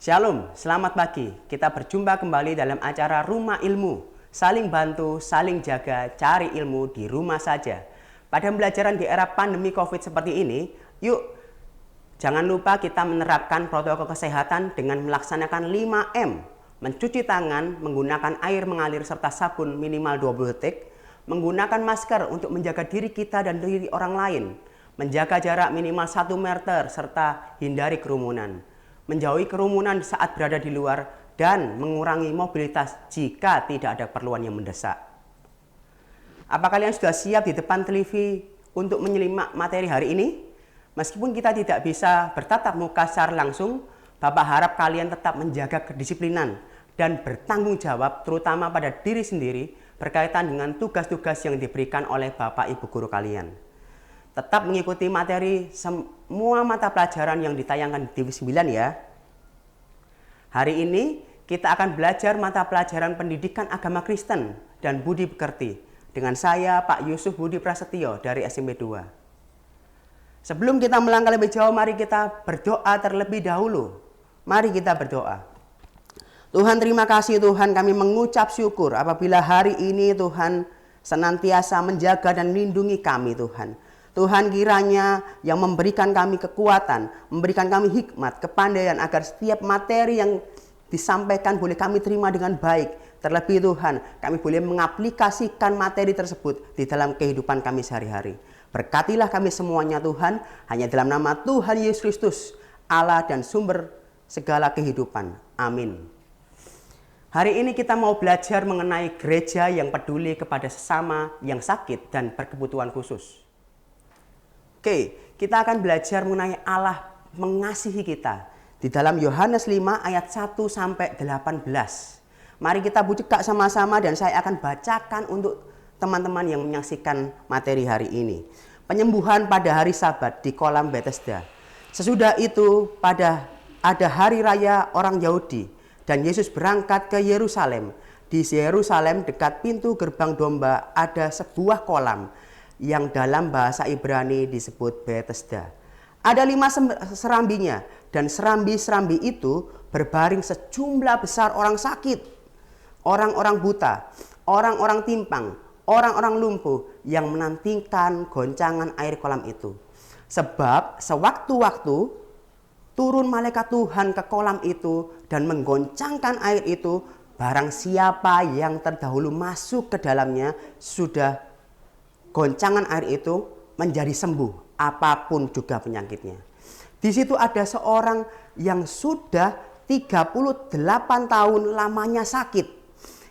Shalom, selamat pagi. Kita berjumpa kembali dalam acara Rumah Ilmu. Saling bantu, saling jaga, cari ilmu di rumah saja. Pada pembelajaran di era pandemi COVID seperti ini, yuk jangan lupa kita menerapkan protokol kesehatan dengan melaksanakan 5M. Mencuci tangan, menggunakan air mengalir serta sabun minimal 20 detik, menggunakan masker untuk menjaga diri kita dan diri orang lain, menjaga jarak minimal 1 meter serta hindari kerumunan. Menjauhi kerumunan saat berada di luar, dan mengurangi mobilitas jika tidak ada keperluan yang mendesak. Apa kalian sudah siap di depan TV untuk menyimak materi hari ini? Meskipun kita tidak bisa bertatap muka secara langsung, Bapak harap kalian tetap menjaga kedisiplinan dan bertanggung jawab terutama pada diri sendiri berkaitan dengan tugas-tugas yang diberikan oleh Bapak Ibu Guru kalian. Tetap mengikuti materi semua mata pelajaran yang ditayangkan di TV 9 ya. Hari ini kita akan belajar mata pelajaran pendidikan agama Kristen dan budi pekerti dengan saya Pak Yusuf Budi Prasetyo dari SMP 2. Sebelum kita melangkah lebih jauh, mari kita berdoa terlebih dahulu. Mari kita berdoa. Tuhan, terima kasih Tuhan, kami mengucap syukur apabila hari ini Tuhan senantiasa menjaga dan melindungi kami Tuhan. Tuhan, kiranya yang memberikan kami kekuatan, memberikan kami hikmat, kepandaian agar setiap materi yang disampaikan boleh kami terima dengan baik. Terlebih Tuhan, kami boleh mengaplikasikan materi tersebut di dalam kehidupan kami sehari-hari. Berkatilah kami semuanya Tuhan, hanya dalam nama Tuhan Yesus Kristus, Allah dan sumber segala kehidupan. Amin. Hari ini kita mau belajar mengenai gereja yang peduli kepada sesama yang sakit dan berkebutuhan khusus. Oke, kita akan belajar mengenai Allah mengasihi kita di dalam Yohanes 5 ayat 1 sampai 18. Mari kita buka sama-sama dan saya akan bacakan untuk teman-teman yang menyaksikan materi hari ini. Penyembuhan pada hari Sabat di kolam Bethesda. Sesudah itu ada hari raya orang Yahudi dan Yesus berangkat ke Yerusalem. Di Yerusalem dekat pintu gerbang domba ada sebuah kolam yang dalam bahasa Ibrani disebut Bethesda. Ada 5 serambinya dan serambi-serambi itu berbaring sejumlah besar orang sakit, orang-orang buta, orang-orang timpang, orang-orang lumpuh yang menantikan goncangan air kolam itu. Sebab sewaktu-waktu turun malaikat Tuhan ke kolam itu dan menggoncangkan air itu, barang siapa yang terdahulu masuk ke dalamnya sudah goncangan air itu menjadi sembuh, apapun juga penyakitnya. Di situ ada seorang yang sudah 38 tahun lamanya sakit.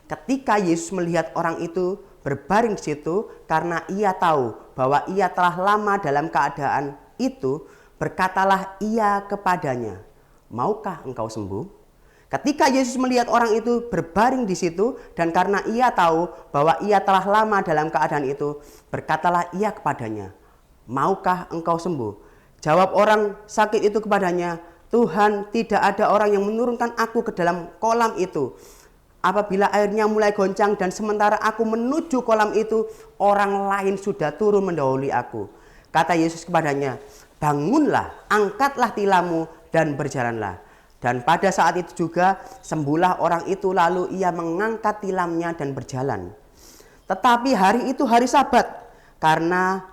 Ketika Yesus melihat orang itu berbaring di situ, karena ia tahu bahwa ia telah lama dalam keadaan itu, berkatalah ia kepadanya, "Maukah engkau sembuh?" Ketika Yesus melihat orang itu berbaring di situ dan karena ia tahu bahwa ia telah lama dalam keadaan itu, berkatalah ia kepadanya, "Maukah engkau sembuh?" Jawab orang sakit itu kepadanya, "Tuhan, tidak ada orang yang menurunkan aku ke dalam kolam itu. Apabila airnya mulai goncang dan sementara aku menuju kolam itu, orang lain sudah turun mendahului aku." Kata Yesus kepadanya, "Bangunlah, angkatlah tilammu dan berjalanlah." Dan pada saat itu juga sembuhlah orang itu, lalu ia mengangkat tilamnya dan berjalan. Tetapi hari itu hari Sabat. Karena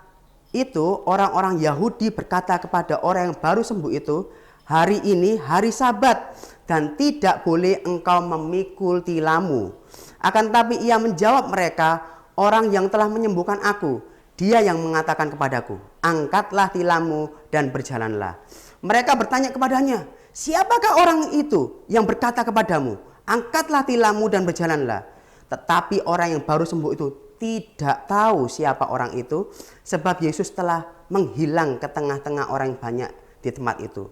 itu orang-orang Yahudi berkata kepada orang yang baru sembuh itu, "Hari ini hari Sabat dan tidak boleh engkau memikul tilammu." Akan tetapi ia menjawab mereka, "Orang yang telah menyembuhkan aku, dia yang mengatakan kepadaku, angkatlah tilammu dan berjalanlah." Mereka bertanya kepadanya, "Siapakah orang itu yang berkata kepadamu, angkatlah tilammu dan berjalanlah?" Tetapi orang yang baru sembuh itu tidak tahu siapa orang itu, sebab Yesus telah menghilang ke tengah-tengah orang yang banyak di tempat itu.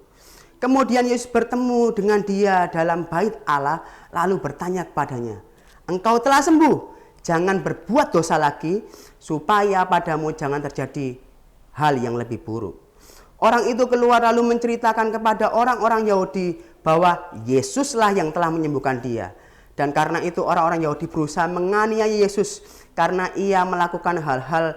Kemudian Yesus bertemu dengan dia dalam bait Allah, lalu bertanya kepadanya, "Engkau telah sembuh, jangan berbuat dosa lagi, supaya padamu jangan terjadi hal yang lebih buruk." Orang itu keluar lalu menceritakan kepada orang-orang Yahudi bahwa Yesuslah yang telah menyembuhkan dia. Dan karena itu orang-orang Yahudi berusaha menganiaya Yesus karena ia melakukan hal-hal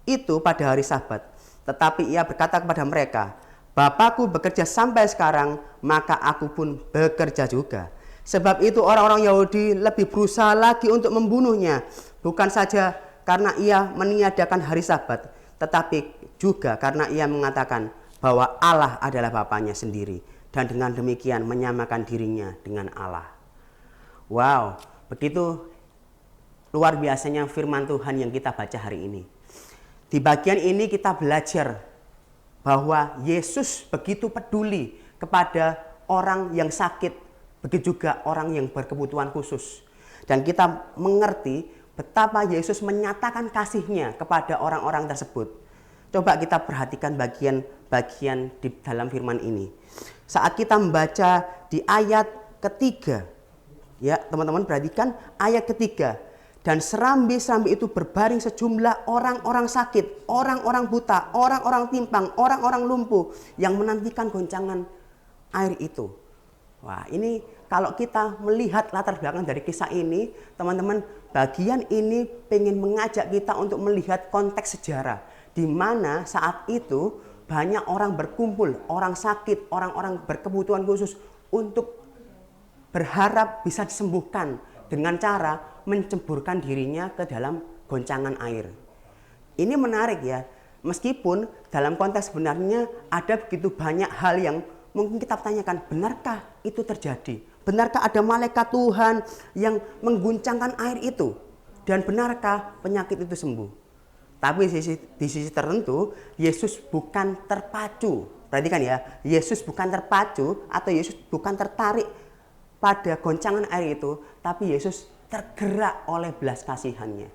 itu pada hari Sabat. Tetapi ia berkata kepada mereka, Bapakku bekerja sampai sekarang, maka aku pun bekerja juga. Sebab itu orang-orang Yahudi lebih berusaha lagi untuk membunuhnya, bukan saja karena ia meniadakan hari Sabat, tetapi juga karena ia mengatakan bahwa Allah adalah Bapaknya sendiri, dan dengan demikian menyamakan dirinya dengan Allah. Wow, begitu luar biasanya firman Tuhan yang kita baca hari ini. Di bagian ini kita belajar bahwa Yesus begitu peduli kepada orang yang sakit, begitu juga orang yang berkebutuhan khusus. Dan kita mengerti betapa Yesus menyatakan kasih-Nya kepada orang-orang tersebut. Coba kita perhatikan bagian-bagian di dalam firman ini. Saat kita membaca di ayat ketiga, ya teman-teman perhatikan ayat ketiga. Dan serambi-serambi itu berbaring sejumlah orang-orang sakit, orang-orang buta, orang-orang timpang, orang-orang lumpuh yang menantikan goncangan air itu. Wah, ini kalau kita melihat latar belakang dari kisah ini, teman-teman, bagian ini pengen mengajak kita untuk melihat konteks sejarah, di mana saat itu banyak orang berkumpul, orang sakit, orang-orang berkebutuhan khusus untuk berharap bisa disembuhkan dengan cara menceburkan dirinya ke dalam goncangan air. Ini menarik ya, meskipun dalam konteks sebenarnya ada begitu banyak hal yang mungkin kita tanyakan, benarkah itu terjadi? Benarkah ada malaikat Tuhan yang mengguncangkan air itu? Dan benarkah penyakit itu sembuh? Tapi di sisi tertentu, Yesus bukan terpacu. Perhatikan ya, Yesus bukan terpacu atau Yesus bukan tertarik pada goncangan air itu, tapi Yesus tergerak oleh belas kasihannya.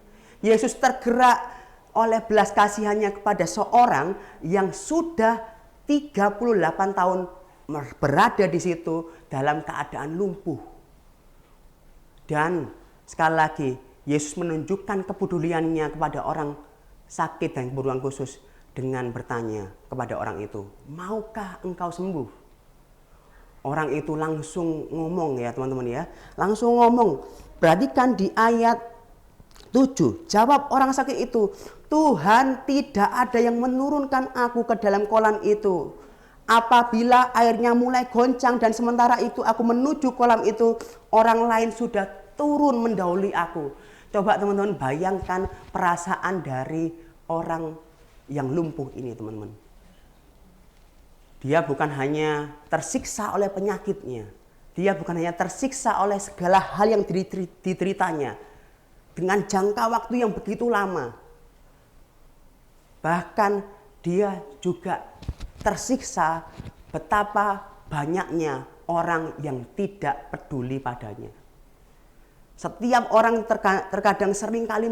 Yesus tergerak oleh belas kasihannya kepada seorang yang sudah 38 tahun berada di situ dalam keadaan lumpuh. Dan sekali lagi, Yesus menunjukkan kepeduliannya kepada orang sakit dan kebutuhan khusus dengan bertanya kepada orang itu, maukah engkau sembuh? Orang itu langsung ngomong ya teman-teman ya. Langsung ngomong. Perhatikan di ayat 7. Jawab orang sakit itu, Tuhan, tidak ada yang menurunkan aku ke dalam kolam itu. Apabila airnya mulai goncang dan sementara itu aku menuju kolam itu, orang lain sudah turun mendahului aku. Coba teman-teman bayangkan perasaan dari orang yang lumpuh ini teman-teman. Dia bukan hanya tersiksa oleh penyakitnya. Dia bukan hanya tersiksa oleh segala hal yang dideritanya. Dengan jangka waktu yang begitu lama. Bahkan dia juga tersiksa betapa banyaknya orang yang tidak peduli padanya. Setiap orang terkadang seringkali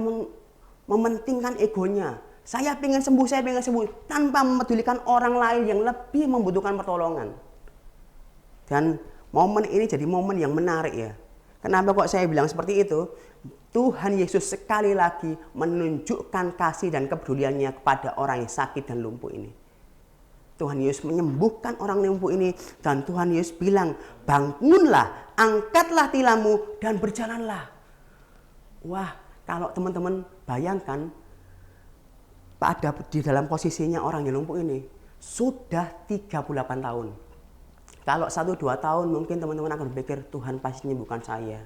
mementingkan egonya. Saya pengen sembuh, tanpa memedulikan orang lain yang lebih membutuhkan pertolongan. Dan momen ini jadi momen yang menarik ya. Kenapa kok saya bilang seperti itu? Tuhan Yesus sekali lagi menunjukkan kasih dan kepeduliannya kepada orang yang sakit dan lumpuh ini. Tuhan Yesus menyembuhkan orang lumpuh ini dan Tuhan Yesus bilang, bangunlah, angkatlah tilammu dan berjalanlah. Wah, kalau teman-teman bayangkan, pada di dalam posisinya orang yang lumpuh ini sudah 38 tahun. Kalau 1-2 tahun mungkin teman-teman akan berpikir Tuhan pasti menyembuhkan saya.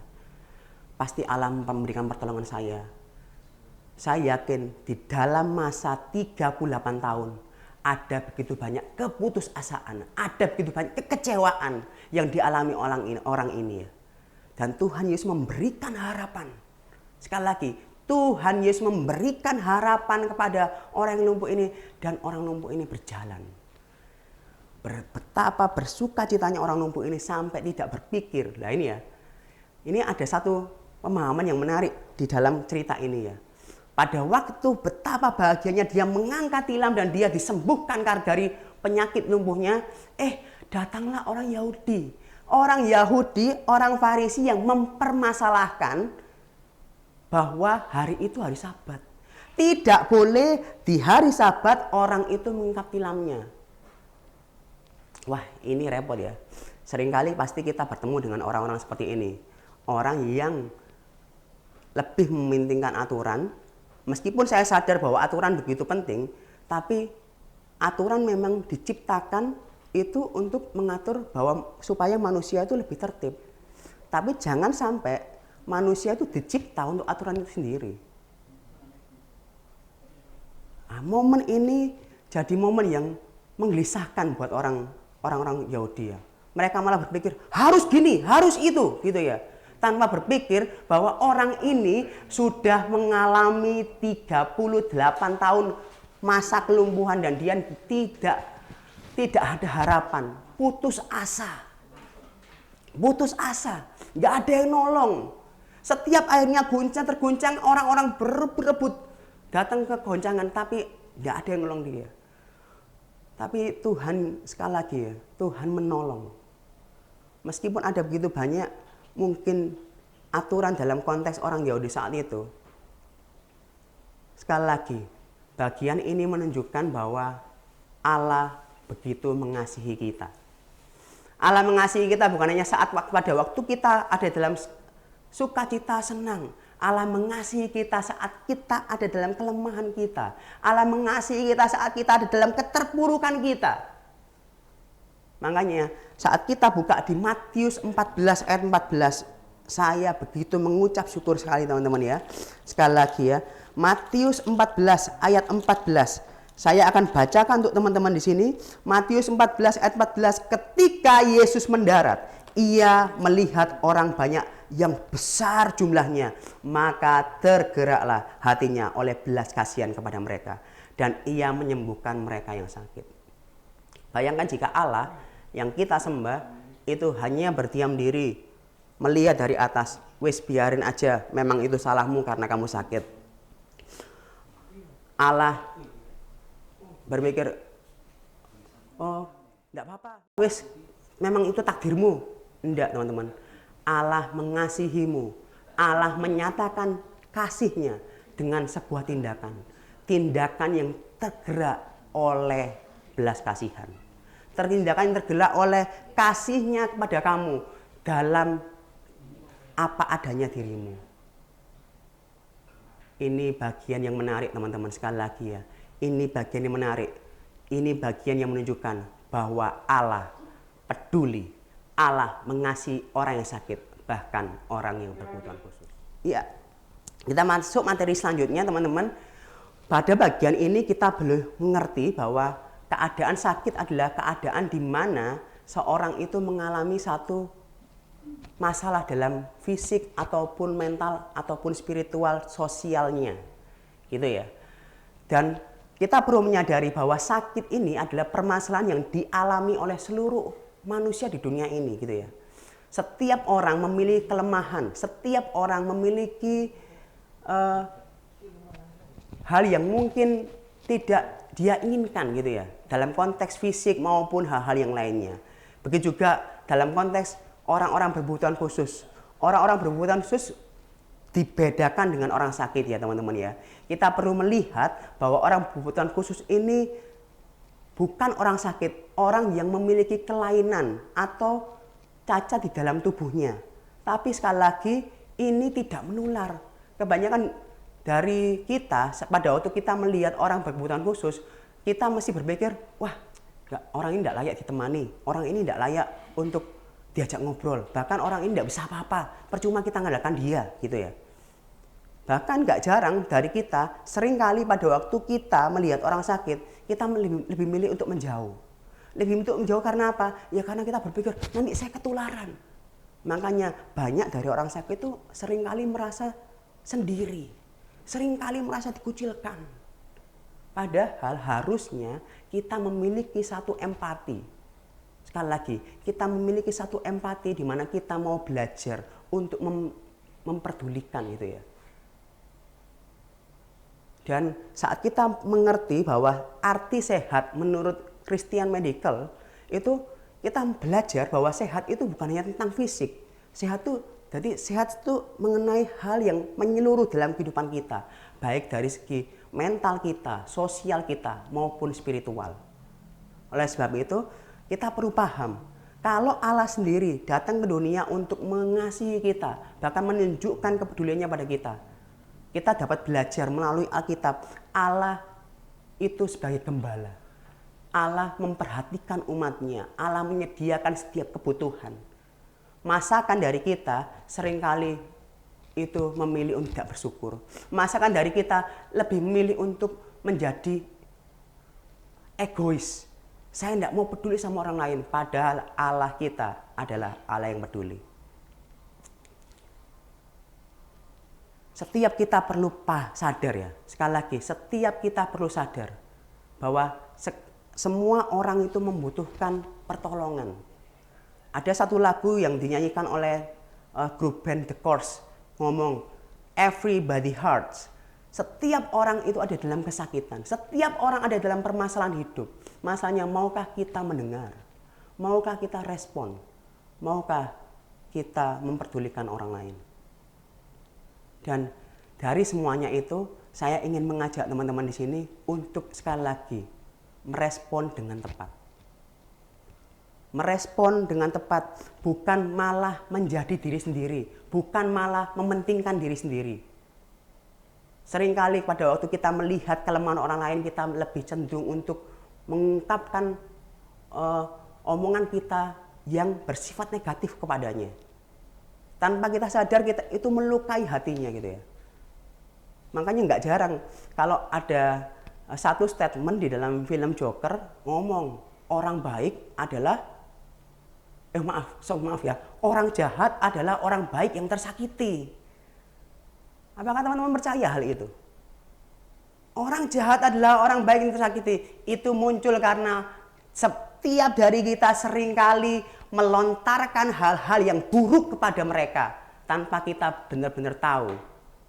Pasti alam memberikan pertolongan saya. Saya yakin di dalam masa 38 tahun ada begitu banyak keputusasaan, ada begitu banyak kekecewaan yang dialami orang ini. Dan Tuhan Yesus memberikan harapan. Sekali lagi, Tuhan Yesus memberikan harapan kepada orang yang lumpuh ini dan orang lumpuh ini berjalan. Betapa bersuka citanya orang lumpuh ini sampai tidak berpikir. Nah ini ya, ini ada satu pemahaman yang menarik di dalam cerita ini ya. Pada waktu betapa bahagianya dia mengangkat tilam dan dia disembuhkan dari penyakit lumpuhnya, datanglah orang Yahudi. Orang Yahudi, orang Farisi yang mempermasalahkan bahwa hari itu hari Sabat. Tidak boleh di hari Sabat orang itu mengangkat tilamnya. Wah, ini repot ya. Seringkali pasti kita bertemu dengan orang-orang seperti ini. Orang yang lebih mementingkan aturan. Meskipun saya sadar bahwa aturan begitu penting, tapi aturan memang diciptakan itu untuk mengatur bahwa supaya manusia itu lebih tertib. Tapi jangan sampai manusia itu dicipta untuk aturan itu sendiri. Nah, momen ini jadi momen yang menggelisahkan buat orang-orang Yahudi ya. Mereka malah berpikir harus gini, harus itu, gitu ya. Tanpa berpikir bahwa orang ini sudah mengalami 38 tahun masa kelumpuhan dan dia tidak ada harapan, putus asa, nggak ada yang nolong. Setiap akhirnya terguncang, orang-orang berebut datang ke goncangan, tapi nggak ada yang nolong dia. Tapi Tuhan, sekali lagi ya, Tuhan menolong. Meskipun ada begitu banyak mungkin aturan dalam konteks orang Yahudi saat itu. Sekali lagi, bagian ini menunjukkan bahwa Allah begitu mengasihi kita. Allah mengasihi kita bukan hanya pada waktu kita ada dalam sukacita, senang. Allah mengasihi kita saat kita ada dalam kelemahan kita. Allah mengasihi kita saat kita ada dalam keterpurukan kita. Makanya saat kita buka di Matius 14 ayat 14, saya begitu mengucap syukur sekali teman-teman ya. Sekali lagi ya, Matius 14 ayat 14. Saya akan bacakan untuk teman-teman di sini. Matius 14 ayat 14, ketika Yesus mendarat, ia melihat orang banyak yang besar jumlahnya, maka tergeraklah hatinya oleh belas kasihan kepada mereka, dan ia menyembuhkan mereka yang sakit. Bayangkan jika Allah yang kita sembah itu hanya berdiam diri, melihat dari atas, wis biarin aja, memang itu salahmu karena kamu sakit. Allah berpikir, oh enggak apa-apa, wis memang itu takdirmu. Enggak teman-teman, Allah mengasihimu. Allah menyatakan kasihnya dengan sebuah tindakan yang tergerak oleh belas kasihan. Tindakan yang tergerak oleh kasihnya kepada kamu dalam apa adanya dirimu. Ini bagian yang menarik teman-teman, sekali lagi ya. Ini bagian yang menarik. Ini bagian yang menunjukkan bahwa Allah peduli. Allah mengasihi orang yang sakit, bahkan orang yang berkebutuhan khusus. Iya. Kita masuk materi selanjutnya teman-teman. Pada bagian ini kita belum mengerti bahwa keadaan sakit adalah keadaan di mana seorang itu mengalami satu masalah dalam fisik ataupun mental ataupun spiritual sosialnya. Gitu ya. Dan kita perlu menyadari bahwa sakit ini adalah permasalahan yang dialami oleh seluruh manusia di dunia ini, gitu ya. Setiap orang memiliki kelemahan, setiap orang memiliki hal yang mungkin tidak dia inginkan, gitu ya, dalam konteks fisik maupun hal-hal yang lainnya. Begitu juga dalam konteks orang-orang berkebutuhan khusus. Orang-orang berkebutuhan khusus dibedakan dengan orang sakit ya teman-teman ya. Kita perlu melihat bahwa orang berkebutuhan khusus ini bukan orang sakit, orang yang memiliki kelainan atau cacat di dalam tubuhnya. Tapi sekali lagi ini tidak menular. Kebanyakan dari kita pada waktu kita melihat orang berkebutuhan khusus, kita mesti berpikir, wah orang ini tidak layak ditemani, orang ini tidak layak untuk diajak ngobrol, bahkan orang ini tidak bisa apa-apa, percuma kita ngandalkan dia, gitu ya. Bahkan gak jarang dari kita, seringkali pada waktu kita melihat orang sakit, kita lebih milih untuk menjauh. Lebih untuk menjauh karena apa? Ya karena kita berpikir, nanti saya ketularan. Makanya banyak dari orang sakit itu seringkali merasa sendiri, seringkali merasa dikucilkan. Padahal harusnya kita memiliki satu empati. Sekali lagi, kita memiliki satu empati di mana kita mau belajar untuk memperdulikan itu ya. Dan saat kita mengerti bahwa arti sehat menurut Christian Medical itu kita belajar bahwa sehat itu bukan hanya tentang fisik. Sehat itu mengenai hal yang menyeluruh dalam kehidupan kita, baik dari segi mental kita, sosial kita maupun spiritual. Oleh sebab itu, kita perlu paham kalau Allah sendiri datang ke dunia untuk mengasihi kita, bahkan menunjukkan kepeduliannya pada kita. Kita dapat belajar melalui Alkitab, Allah itu sebagai gembala. Allah memperhatikan umatnya, Allah menyediakan setiap kebutuhan. Masakan dari kita seringkali itu memilih untuk tidak bersyukur. Masakan dari kita lebih memilih untuk menjadi egois. Saya tidak mau peduli sama orang lain, padahal Allah kita adalah Allah yang peduli. Setiap kita perlu sadar ya, sekali lagi, setiap kita perlu sadar bahwa semua orang itu membutuhkan pertolongan. Ada satu lagu yang dinyanyikan oleh grup band The Course, ngomong, everybody hurts. Setiap orang itu ada dalam kesakitan, setiap orang ada dalam permasalahan hidup. Masalahnya, maukah kita mendengar? Maukah kita respon? Maukah kita memperdulikan orang lain? Dan dari semuanya itu, saya ingin mengajak teman-teman di sini untuk sekali lagi merespon dengan tepat. Merespon dengan tepat, bukan malah menjadi diri sendiri, bukan malah mementingkan diri sendiri. Seringkali pada waktu kita melihat kelemahan orang lain, kita lebih cenderung untuk mengungkapkan omongan kita yang bersifat negatif kepadanya. Tanpa kita sadar, kita itu melukai hatinya gitu ya. Makanya nggak jarang kalau ada satu statement di dalam film Joker ngomong orang baik adalah orang jahat adalah orang baik yang tersakiti. Apakah teman-teman percaya hal itu? Orang jahat adalah orang baik yang tersakiti. Itu muncul karena setiap dari kita seringkali melontarkan hal-hal yang buruk kepada mereka tanpa kita benar-benar tahu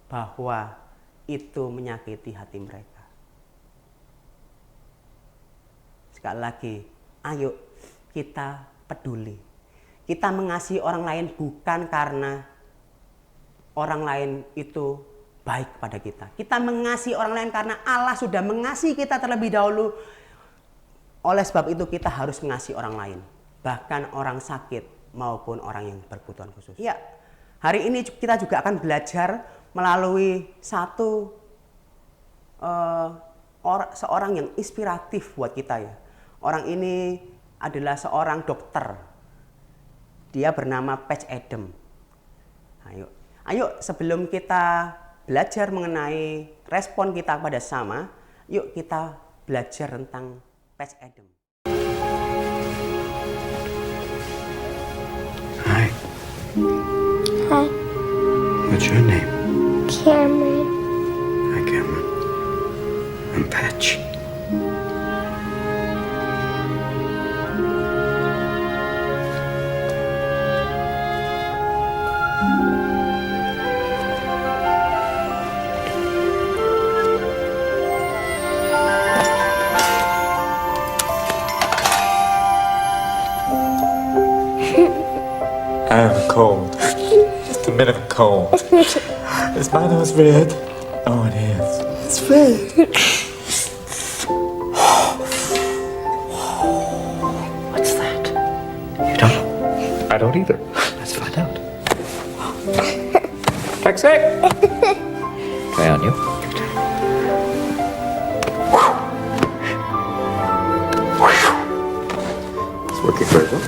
bahwa itu menyakiti hati mereka. Sekali lagi, ayo kita peduli. Kita mengasihi orang lain bukan karena orang lain itu baik pada kita. Kita mengasihi orang lain karena Allah sudah mengasihi kita terlebih dahulu. Oleh sebab itu kita harus mengasihi orang lain. Bahkan orang sakit maupun orang yang berkebutuhan khusus. Ya, hari ini kita juga akan belajar melalui seorang yang inspiratif buat kita ya. Orang ini adalah seorang dokter. Dia bernama Patch Adams. Ayo sebelum kita belajar mengenai respon kita kepada sesama, yuk kita belajar tentang Patch Adams. Hi. Hi, What's your name? Cameron. Hi, Cameron. I'm Patch. I have a cold. Just a bit of a cold. Is my nose red? Oh, it is. It's red. What's that? You don't know? I don't either. Let's find out. Taxi! Try on you. It's working very well.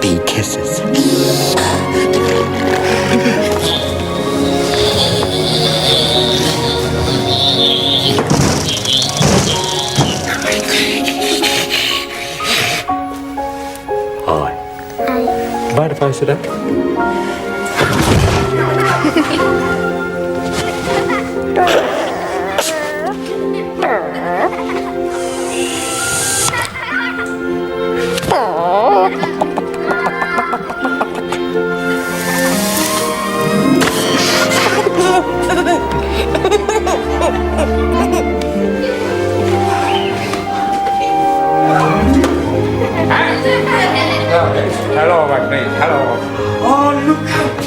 Bee kisses. Hi. Mind if I sit down? Hello, my friend. Hello. Oh, look out!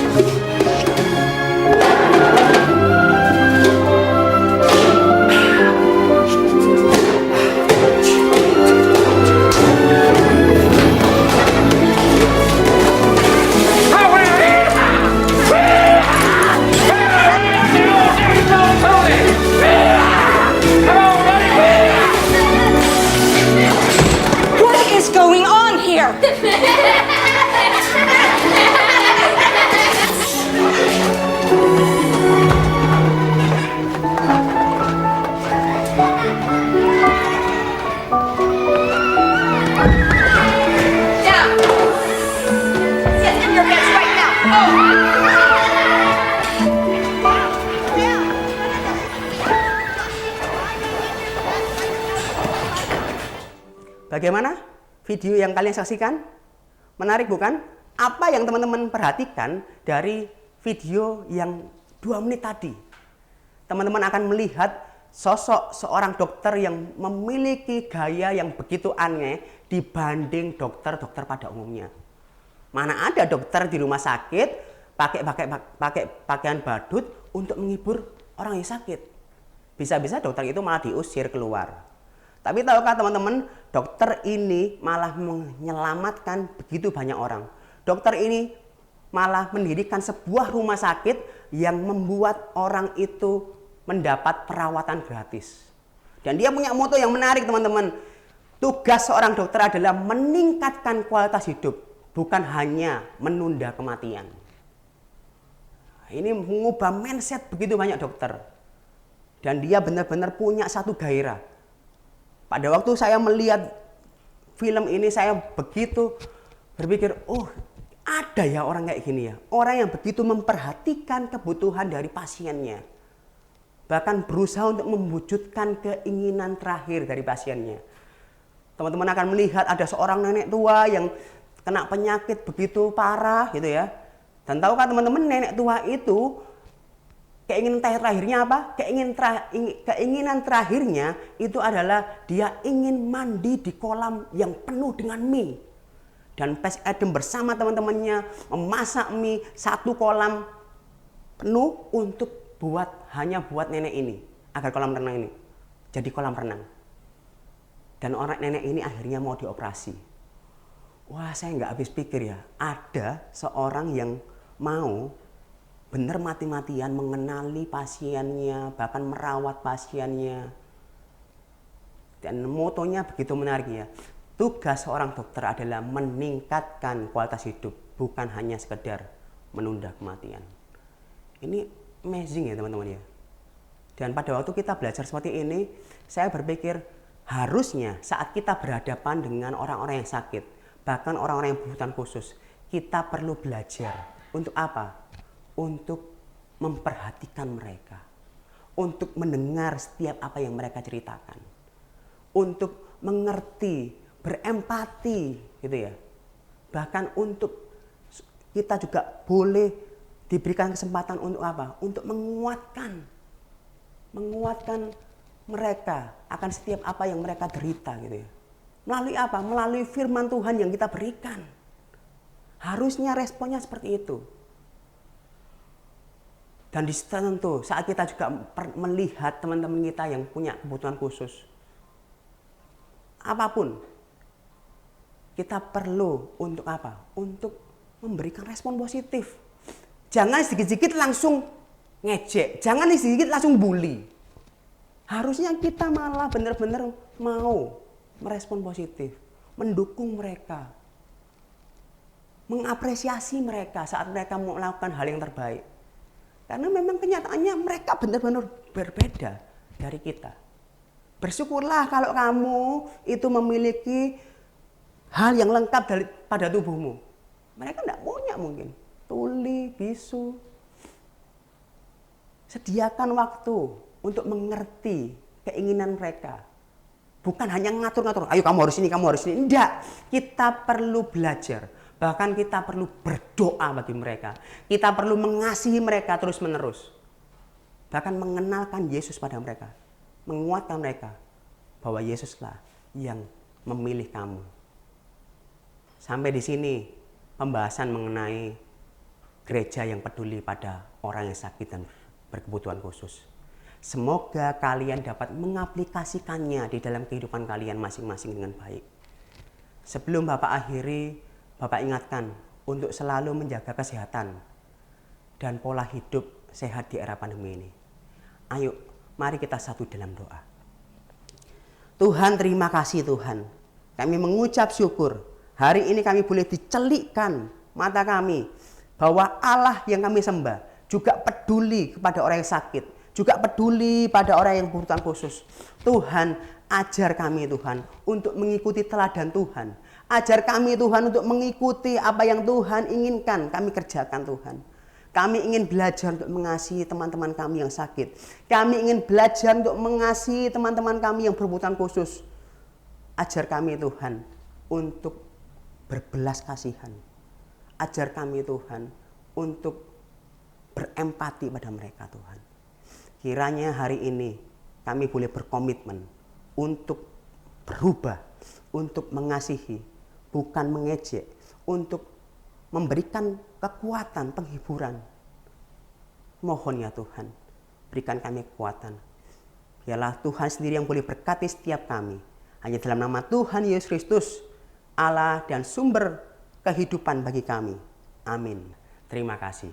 Bagaimana video yang kalian saksikan? Menarik bukan? Apa yang teman-teman perhatikan dari video yang 2 menit tadi? Teman-teman akan melihat sosok seorang dokter yang memiliki gaya yang begitu aneh dibanding dokter-dokter pada umumnya. Mana ada dokter di rumah sakit pakai pakaian badut untuk menghibur orang yang sakit. Bisa-bisa dokter itu malah diusir keluar. Tapi tahukah teman-teman, dokter ini malah menyelamatkan begitu banyak orang. Dokter ini malah mendirikan sebuah rumah sakit yang membuat orang itu mendapat perawatan gratis. Dan dia punya moto yang menarik teman-teman. Tugas seorang dokter adalah meningkatkan kualitas hidup, bukan hanya menunda kematian. Ini mengubah mindset begitu banyak dokter. Dan dia benar-benar punya satu gairah. Pada waktu saya melihat film ini, saya begitu berpikir, oh ada ya orang kayak gini ya. Orang yang begitu memperhatikan kebutuhan dari pasiennya. Bahkan berusaha untuk mewujudkan keinginan terakhir dari pasiennya. Teman-teman akan melihat ada seorang nenek tua yang kena penyakit begitu parah gitu ya. Dan tahukah teman-teman, nenek tua itu keinginan terakhirnya apa? Keinginan terakhirnya itu adalah dia ingin mandi di kolam yang penuh dengan mie. Dan Pas Adam bersama teman-temannya memasak mie 1 kolam penuh untuk hanya buat nenek ini. Agar kolam renang ini jadi kolam renang. Dan orang nenek ini akhirnya mau dioperasi. Wah, saya nggak habis pikir ya. Ada seorang yang mau benar mati-matian mengenali pasiennya, bahkan merawat pasiennya. Dan motonya begitu menarik ya. Tugas seorang dokter adalah meningkatkan kualitas hidup, bukan hanya sekedar menunda kematian. Ini amazing ya teman-teman ya. Dan pada waktu kita belajar seperti ini, saya berpikir harusnya saat kita berhadapan dengan orang-orang yang sakit, bahkan orang-orang yang berkebutuhan khusus, kita perlu belajar. Untuk apa? Untuk memperhatikan mereka, untuk mendengar setiap apa yang mereka ceritakan, untuk mengerti, berempati gitu ya. Bahkan untuk kita juga boleh diberikan kesempatan untuk apa? Untuk menguatkan mereka akan setiap apa yang mereka derita gitu ya. Melalui apa? Melalui firman Tuhan yang kita berikan. Harusnya responnya seperti itu. Dan di tentu saat kita juga melihat teman-teman kita yang punya kebutuhan khusus, apapun, kita perlu untuk apa? Untuk memberikan respon positif. Jangan sedikit-sedikit langsung ngejek, jangan sedikit langsung bully. Harusnya kita malah benar-benar mau merespon positif, mendukung mereka, mengapresiasi mereka saat mereka mau melakukan hal yang terbaik. Karena memang kenyataannya mereka benar-benar berbeda dari kita. Bersyukurlah kalau kamu itu memiliki hal yang lengkap pada tubuhmu. Mereka tidak punya mungkin. Tuli, bisu. Sediakan waktu untuk mengerti keinginan mereka. Bukan hanya ngatur-ngatur, ayo kamu harus ini, kamu harus ini. Tidak, kita perlu belajar. Bahkan kita perlu berdoa bagi mereka. Kita perlu mengasihi mereka terus-menerus. Bahkan mengenalkan Yesus pada mereka. Menguatkan mereka bahwa Yesuslah yang memilih kamu. Sampai di sini pembahasan mengenai gereja yang peduli pada orang yang sakit dan berkebutuhan khusus. Semoga kalian dapat mengaplikasikannya di dalam kehidupan kalian masing-masing dengan baik. Sebelum Bapak akhiri, Bapak ingatkan untuk selalu menjaga kesehatan dan pola hidup sehat di era pandemi ini. Ayo, mari kita satu dalam doa. Tuhan, terima kasih Tuhan. Kami mengucap syukur. Hari ini kami boleh dicelikkan mata kami bahwa Allah yang kami sembah juga peduli kepada orang yang sakit, juga peduli pada orang yang berkebutuhan khusus. Tuhan, ajar kami Tuhan untuk mengikuti teladan Tuhan. Ajar kami Tuhan untuk mengikuti apa yang Tuhan inginkan kami kerjakan Tuhan. Kami ingin belajar untuk mengasihi teman-teman kami yang sakit. Kami ingin belajar untuk mengasihi teman-teman kami yang berkebutuhan khusus. Ajar kami Tuhan untuk berbelas kasihan. Ajar kami Tuhan untuk berempati pada mereka Tuhan. Kiranya hari ini kami boleh berkomitmen untuk berubah, untuk mengasihi, bukan mengejek, untuk memberikan kekuatan, penghiburan. Mohon ya Tuhan, berikan kami kekuatan. Biarlah Tuhan sendiri yang boleh berkati setiap kami. Hanya dalam nama Tuhan Yesus Kristus, Allah dan sumber kehidupan bagi kami. Amin. Terima kasih.